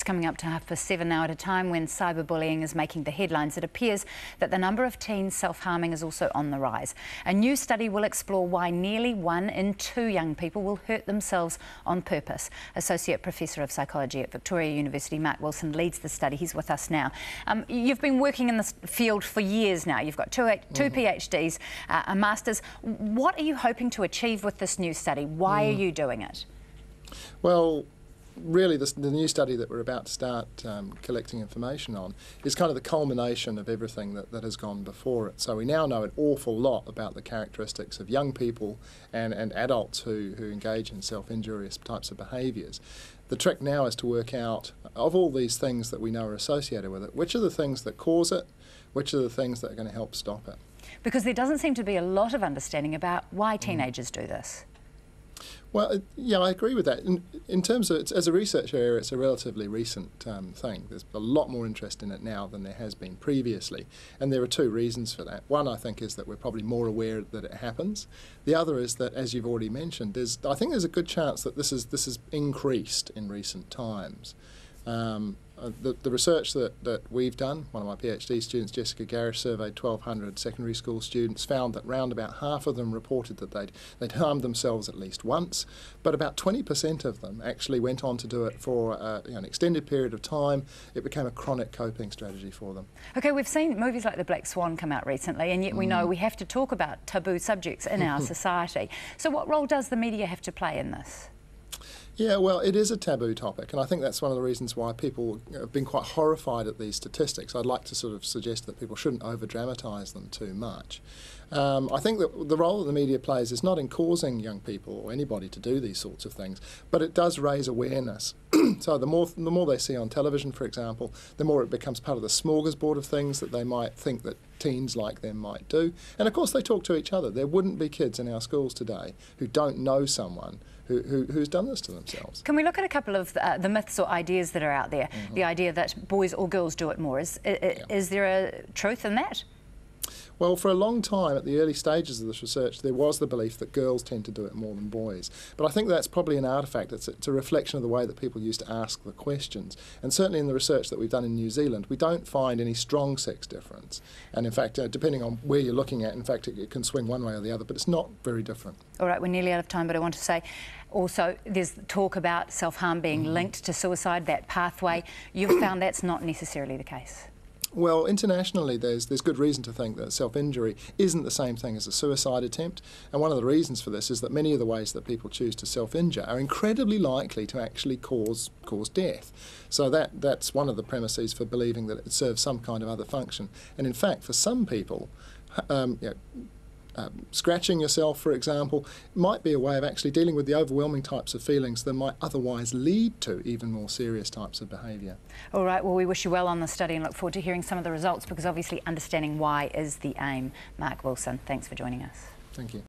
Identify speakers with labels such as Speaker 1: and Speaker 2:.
Speaker 1: It's coming up to 7:30 now, at a time when cyberbullying is making the headlines. It appears that the number of teens self-harming is also on the rise. A new study will explore why nearly 1 in 2 young people will hurt themselves on purpose. Associate Professor of Psychology at Victoria University, Mark Wilson, leads the study. He's with us now. You've been working in this field for years now. You've got two PhDs, a master's. What are you hoping to achieve with this new study? Why are you doing it?
Speaker 2: Well, really, the new study that we're about to start collecting information on is kind of the culmination of everything that has gone before it. So we now know an awful lot about the characteristics of young people and adults who engage in self-injurious types of behaviours. The trick now is to work out, of all these things that we know are associated with it, which are the things that cause it, which are the things that are going to help stop it.
Speaker 1: Because there doesn't seem to be a lot of understanding about why teenagers do this.
Speaker 2: Well, yeah, I agree with that. In terms of, as a research area, it's a relatively recent thing. There's a lot more interest in it now than there has been previously, and there are 2 reasons for that. One, I think, is that we're probably more aware that it happens. The other is that, as you've already mentioned, I think there's a good chance that this has increased in recent times. The research that we've done, one of my PhD students, Jessica Garish, surveyed 1,200 secondary school students, found that round about half of them reported that they'd harmed themselves at least once, but about 20% of them actually went on to do it for an extended period of time. It became a chronic coping strategy for them.
Speaker 1: Okay, we've seen movies like The Black Swan come out recently, and yet we know we have to talk about taboo subjects in our society. So what role does the media have to play in this?
Speaker 2: Yeah, well, it is a taboo topic, and I think that's one of the reasons why people have been quite horrified at these statistics. I'd like to sort of suggest that people shouldn't over-dramatise them too much. I think that the role that the media plays is not in causing young people or anybody to do these sorts of things, but it does raise awareness. So the more they see on television, for example, the more it becomes part of the smorgasbord of things that they might think that teens like them might do. And of course they talk to each other. There wouldn't be kids in our schools today who don't know someone who's done this to themselves.
Speaker 1: Can we look at a couple of the myths or ideas that are out there? The idea that boys or girls do it more. Is there a truth in that?
Speaker 2: Well, for a long time, at the early stages of this research, there was the belief that girls tend to do it more than boys. But I think that's probably an artefact. It's a reflection of the way that people used to ask the questions. And certainly in the research that we've done in New Zealand, we don't find any strong sex difference. And in fact, depending on where you're looking at, in fact, it can swing one way or the other, but it's not very different.
Speaker 1: All right, we're nearly out of time, but I want to say also there's talk about self-harm being linked to suicide, that pathway. You've found that's not necessarily the case.
Speaker 2: Well, internationally, there's good reason to think that self-injury isn't the same thing as a suicide attempt, and one of the reasons for this is that many of the ways that people choose to self-injure are incredibly likely to actually cause death. So that's one of the premises for believing that it serves some kind of other function. And in fact, for some people, scratching yourself, for example, might be a way of actually dealing with the overwhelming types of feelings that might otherwise lead to even more serious types of behaviour.
Speaker 1: All right, well, we wish you well on the study and look forward to hearing some of the results, because obviously understanding why is the aim. Mark Wilson, thanks for joining us.
Speaker 2: Thank you.